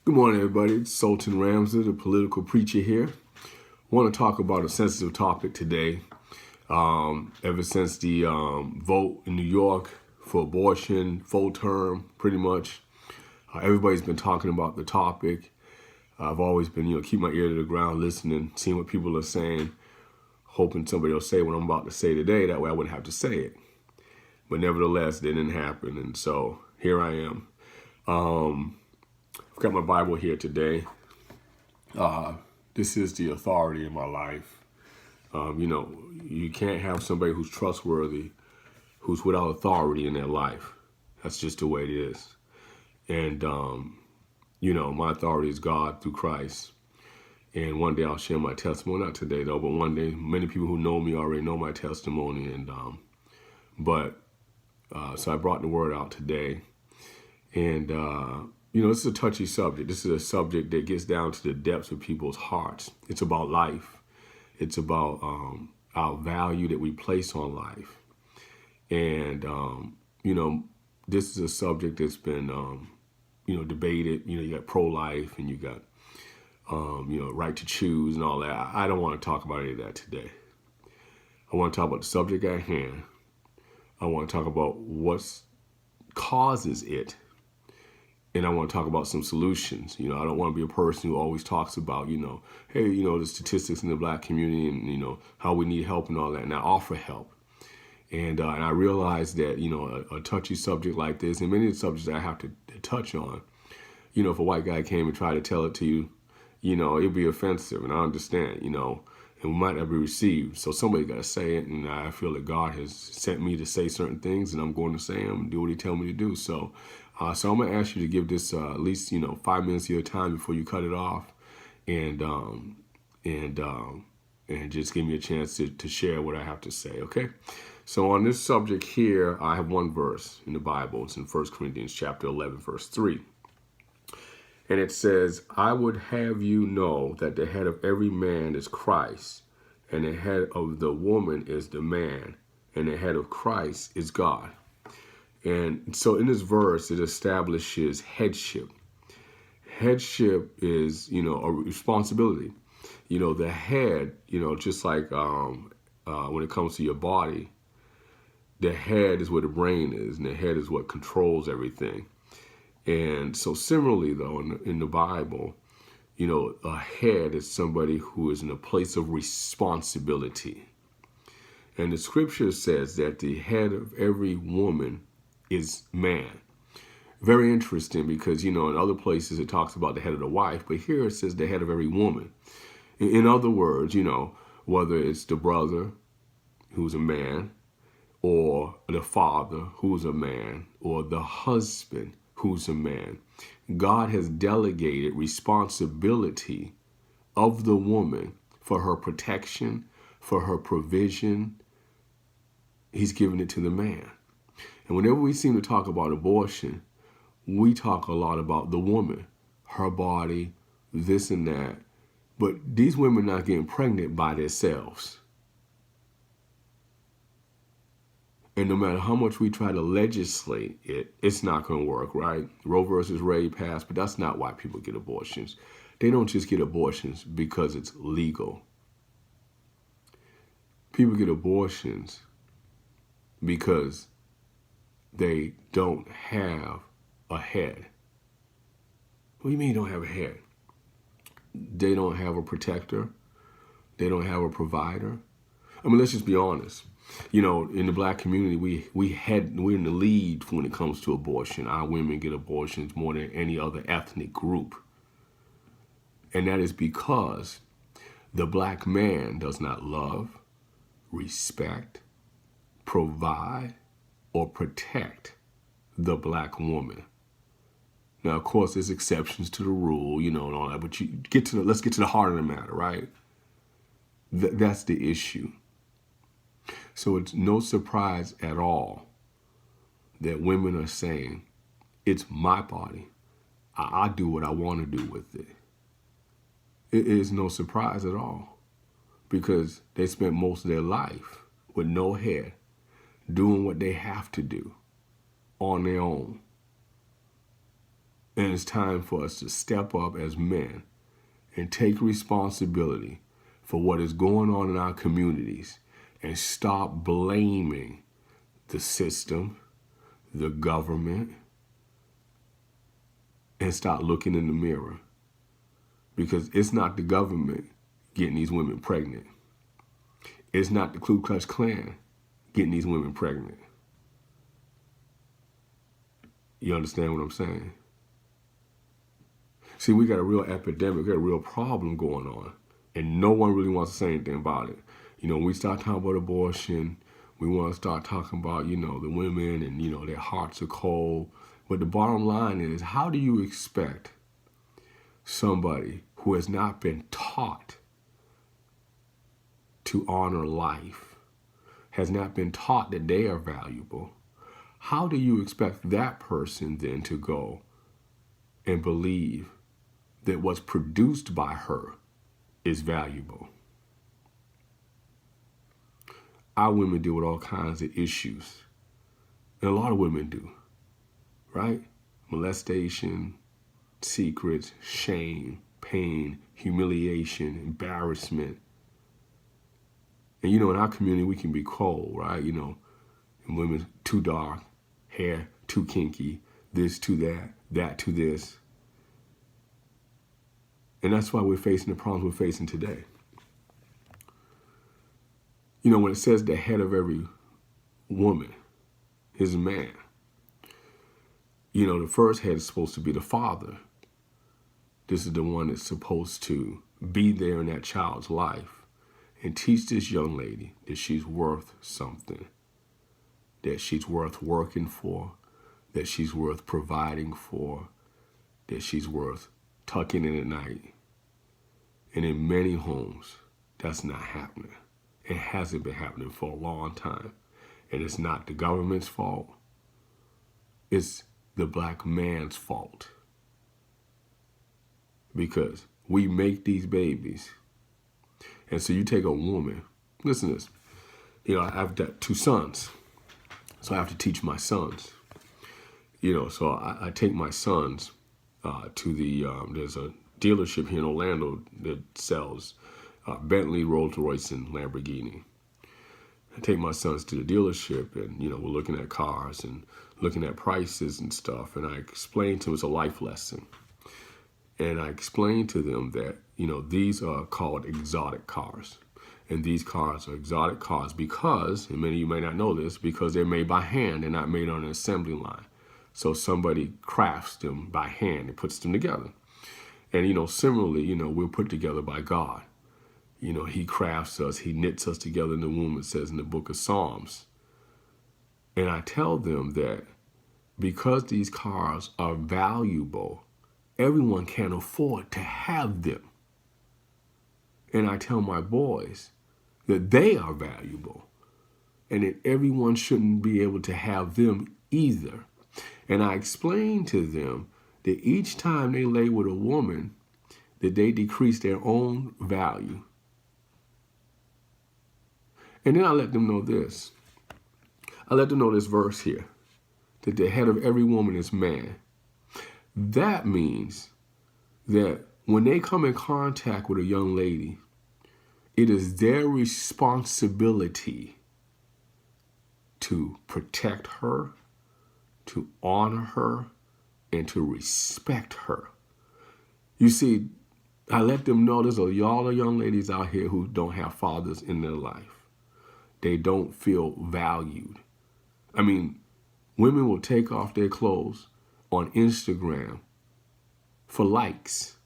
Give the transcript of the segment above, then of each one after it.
Good morning, everybody. It's Sultan Ramsey, the political preacher here. I want to talk about a sensitive topic today. Ever since the vote in New York for abortion, full term, pretty much, everybody's been talking about the topic. I've always been, keep my ear to the ground, listening, seeing what people are saying, hoping somebody will say what I'm about to say today. That way I wouldn't have to say it. But nevertheless, it didn't happen. And so here I am. I've got my Bible here today. This is the authority in my life. You can't have somebody who's trustworthy, who's without authority in their life. That's just the way it is. And, my authority is God through Christ. And one day I'll share my testimony. Not today, though, but one day, many people who know me already know my testimony. And, so I brought the word out today. And, this is a touchy subject. This is a subject that gets down to the depths of people's hearts. It's about life. It's about our value that we place on life. And, this is a subject that's been, debated. You got pro-life and you got, right to choose and all that. I don't want to talk about any of that today. I want to talk about the subject at hand. I want to talk about what causes it. And I want to talk about some solutions. I don't want to be a person who always talks about, hey, the statistics in the black community and, how we need help and all that. And I offer help. And I realize that, a touchy subject like this and many of the subjects I have to touch on, if a white guy came and tried to tell it to you, it'd be offensive. And I understand, and we might not be received. So somebody got to say it. And I feel that God has sent me to say certain things and I'm going to say them and do what he tells me to do. So I'm going to ask you to give this at least, 5 minutes of your time before you cut it off and just give me a chance to share what I have to say, okay? So on this subject here, I have one verse in the Bible. It's in 1 Corinthians chapter 11, verse 3. And it says, I would have you know that the head of every man is Christ, and the head of the woman is the man, and the head of Christ is God. And so in this verse, it establishes headship. Headship is, a responsibility. The head, just like when it comes to your body, the head is where the brain is, and the head is what controls everything. And so similarly, though, in the Bible, a head is somebody who is in a place of responsibility. And the scripture says that the head of every woman is man. Very interesting because, in other places it talks about the head of the wife, but here it says the head of every woman. In other words, whether it's the brother who's a man, or the father who's a man, or the husband who's a man, God has delegated responsibility of the woman for her protection, for her provision. He's given it to the man. And whenever we seem to talk about abortion, we talk a lot about the woman, her body, this and that. But these women are not getting pregnant by themselves. And no matter how much we try to legislate it, it's not going to work, right? Roe versus Wade passed, but that's not why people get abortions. They don't just get abortions because it's legal. People get abortions because they don't have a head. What do you mean you don't have a head? They don't have a protector. They don't have a provider. I mean, let's just be honest. In the black community, we're in the lead when it comes to abortion. Our women get abortions more than any other ethnic group. And that is because the black man does not love, respect, provide, or protect the black woman. Now, of course, there's exceptions to the rule, and all that, but let's get to the heart of the matter, right? That's the issue. So it's no surprise at all that women are saying, it's my body. I do what I want to do with it. It is no surprise at all because they spent most of their life with no head, doing what they have to do on their own. And it's time for us to step up as men and take responsibility for what is going on in our communities and stop blaming the system, the government, and start looking in the mirror. Because it's not the government getting these women pregnant. It's not the Ku Klux Klan getting these women pregnant. You understand what I'm saying? See, we got a real epidemic, we got a real problem going on, and no one really wants to say anything about it. You know, when we start talking about abortion, we want to start talking about, you know, the women and, you know, their hearts are cold. But the bottom line is, how do you expect somebody who has not been taught to honor life, has not been taught that they are valuable, how do you expect that person then to go and believe that what's produced by her is valuable? Our women deal with all kinds of issues, and a lot of women do, right? Molestation, secrets, shame, pain, humiliation, embarrassment. And you know, in our community, we can be cold, right? You know, and women too dark, hair too kinky, this to that, that to this. And that's why we're facing the problems we're facing today. You know, when it says the head of every woman is a man, you know, the first head is supposed to be the father. This is the one that's supposed to be there in that child's life and teach this young lady that she's worth something, that she's worth working for, that she's worth providing for, that she's worth tucking in at night. And in many homes, that's not happening. It hasn't been happening for a long time. And it's not the government's fault. It's the black man's fault. Because we make these babies. And so you take a woman, listen to this. You know, I've got 2 sons. So I have to teach my sons. You know, so I take my sons to the, there's a dealership here in Orlando that sells Bentley, Rolls Royce, and Lamborghini. I take my sons to the dealership and, you know, we're looking at cars and looking at prices and stuff. And I explain to them, it's a life lesson. And I explain to them that, you know, these are called exotic cars. And these cars are exotic cars because, and many of you may not know this, because they're made by hand. They're not made on an assembly line. So somebody crafts them by hand and puts them together. And, you know, similarly, you know, we're put together by God. You know, he crafts us, he knits us together in the womb, it says in the book of Psalms. And I tell them that because these cars are valuable, everyone can't afford to have them. And I tell my boys that they are valuable and that everyone shouldn't be able to have them either. And I explain to them that each time they lay with a woman, that they decrease their own value. And then I let them know this. I let them know this verse here, that the head of every woman is man. That means that when they come in contact with a young lady, it is their responsibility to protect her, to honor her, and to respect her. You see, I let them know there's a lot of young ladies out here who don't have fathers in their life. They don't feel valued. I mean, women will take off their clothes on Instagram for likes,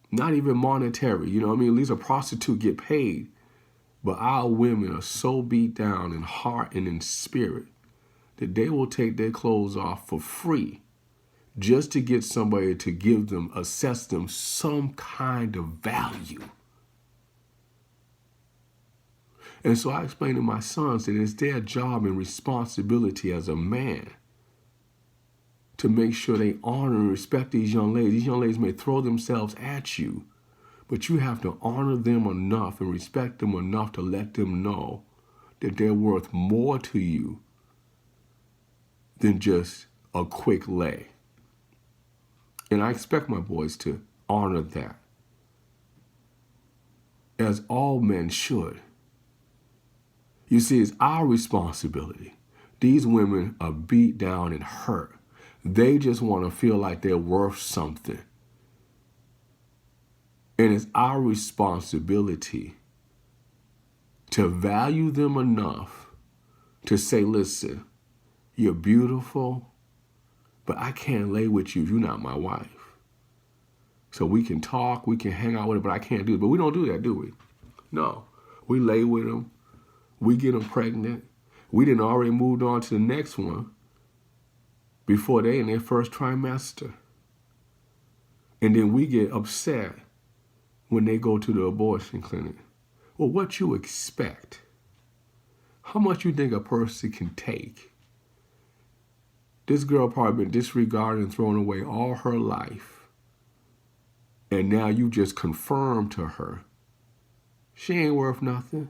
not even monetary. You know what I mean? At least a prostitute get paid. But our women are so beat down in heart and in spirit that they will take their clothes off for free just to get somebody to give them, assess them some kind of value. And so I explain to my sons that it's their job and responsibility as a man to make sure they honor and respect these young ladies. These young ladies may throw themselves at you, but you have to honor them enough and respect them enough to let them know that they're worth more to you than just a quick lay. And I expect my boys to honor that, as all men should. You see, it's our responsibility. These women are beat down and hurt. They just want to feel like they're worth something. And it's our responsibility to value them enough to say, listen, you're beautiful, but I can't lay with you if you're not my wife. So we can talk, we can hang out with it, but I can't do it. But we don't do that, do we? No. We lay with them. We get them pregnant. We didn't already moved on to the next one before they in their first trimester. And then we get upset when they go to the abortion clinic. Well, what you expect? How much you think a person can take? This girl probably been disregarded and thrown away all her life. And now you just confirm to her, she ain't worth nothing.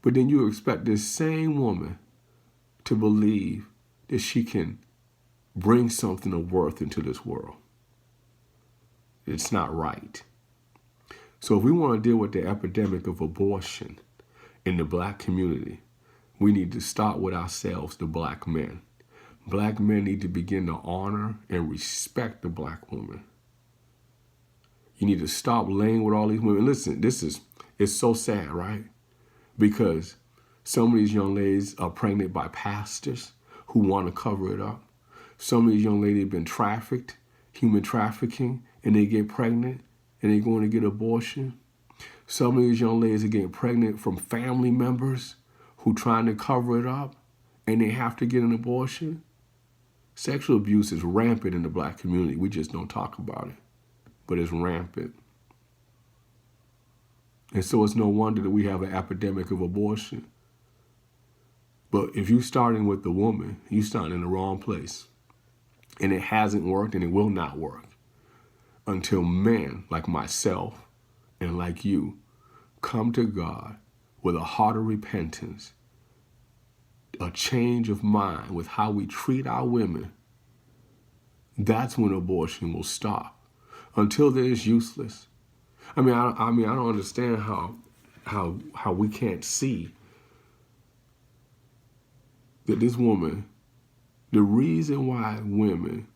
But then you expect this same woman to believe that she can bring something of worth into this world. It's not right. So if we want to deal with the epidemic of abortion in the black community, we need to start with ourselves, the black men. Black men need to begin to honor and respect the black woman. You need to stop laying with all these women. Listen, it's so sad, right? Because some of these young ladies are pregnant by pastors who want to cover it up. Some of these young ladies have been trafficked, human trafficking, and they get pregnant and they're going to get abortion. Some of these young ladies are getting pregnant from family members who trying to cover it up and they have to get an abortion. Sexual abuse is rampant in the black community. We just don't talk about it, but it's rampant. And so it's no wonder that we have an epidemic of abortion. But if you're starting with the woman, you're starting in the wrong place. And it hasn't worked and it will not work until men like myself and like you come to God with a heart of repentance, a change of mind with how we treat our women. That's when abortion will stop. Until then, it's useless. I don't understand how we can't see that this woman, the reason why women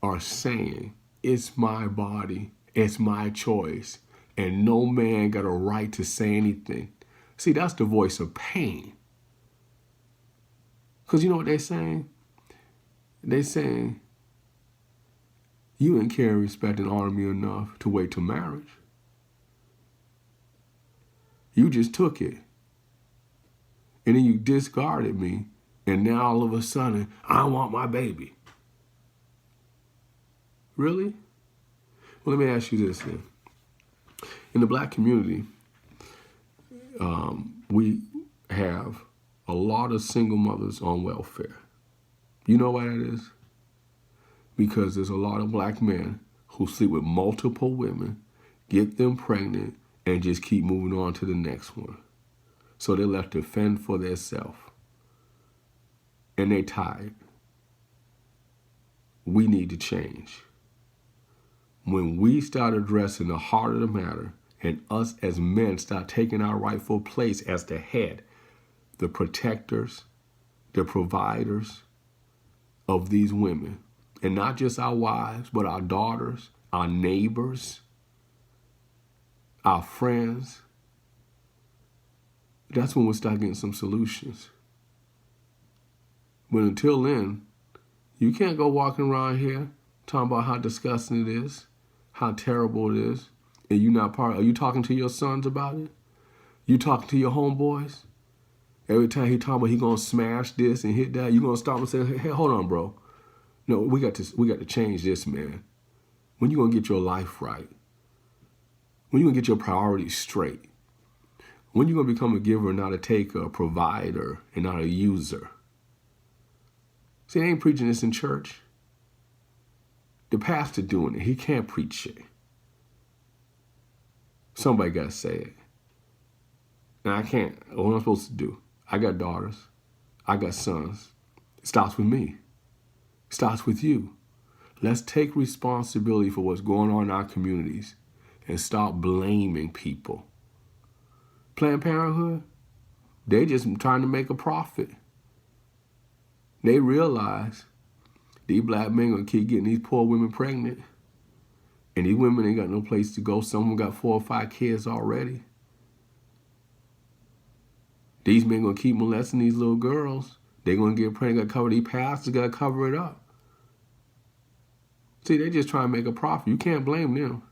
are saying it's my body, it's my choice, and no man got a right to say anything. See, that's the voice of pain. Because you know what they're saying? They're saying, you didn't care, respect, and honor me enough to wait till marriage. You just took it. And then you discarded me. And now all of a sudden, I want my baby. Really? Well, let me ask you this then. In the black community, we have a lot of single mothers on welfare. You know why that is? Because there's a lot of black men who sleep with multiple women, get them pregnant, and just keep moving on to the next one. So they're left to fend for themselves. And they tired. We need to change. When we start addressing the heart of the matter, and us as men start taking our rightful place as the head, the protectors, the providers of these women, and not just our wives, but our daughters, our neighbors, our friends, that's when we'll start getting some solutions. But until then, you can't go walking around here talking about how disgusting it is, how terrible it is, and you not part. Are you talking to your sons about it? You talking to your homeboys? Every time he talking about he gonna smash this and hit that, you gonna stop and say, "Hey, hold on, bro. No, we got to change this, man. When you gonna get your life right? When you gonna get your priorities straight? When you gonna become a giver, not a taker, a provider, and not a user?" See, they ain't preaching this in church. The pastor doing it. He can't preach it. Somebody got to say it. And I can't. What am I supposed to do? I got daughters. I got sons. It starts with me. It starts with you. Let's take responsibility for what's going on in our communities and stop blaming people. Planned Parenthood, they just trying to make a profit. They realize these black men gonna keep getting these poor women pregnant, and these women ain't got no place to go. Some of them got 4 or 5 kids already. These men gonna keep molesting these little girls. They gonna get pregnant, gotta cover these pastors, gotta cover it up. See, they just trying to make a profit. You can't blame them.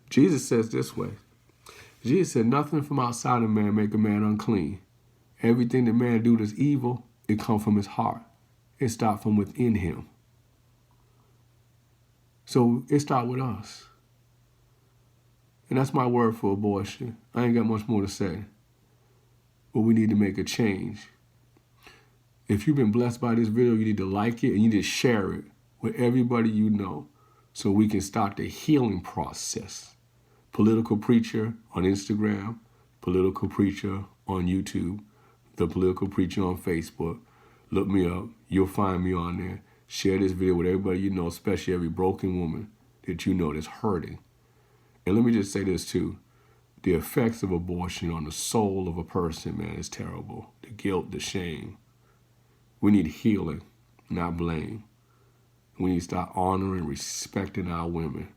Jesus says this way. Jesus said, nothing from outside of man make a man unclean. Everything that man do that's evil, it come from his heart. It start from within him. So it start with us. And that's my word for abortion. I ain't got much more to say. But we need to make a change. If you've been blessed by this video, you need to like it and you need to share it with everybody you know so we can start the healing process. Political Preacher on Instagram, Political Preacher on YouTube, The Political Preacher on Facebook. Look me up. You'll find me on there. Share this video with everybody you know, especially every broken woman that you know that's hurting. And let me just say this too. The effects of abortion on the soul of a person, man, is terrible. The guilt, the shame. We need healing, not blame. We need to start honoring and respecting our women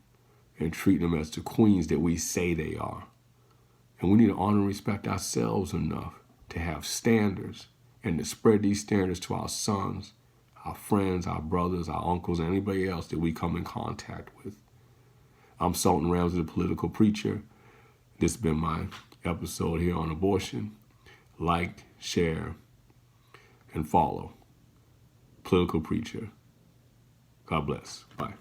and treating them as the queens that we say they are. And we need to honor and respect ourselves enough to have standards and to spread these standards to our sons, our friends, our brothers, our uncles, and anybody else that we come in contact with. I'm Sultan Ramsey, the Political Preacher. This has been my episode here on abortion. Like, share, and follow. Political Preacher. God bless. Bye.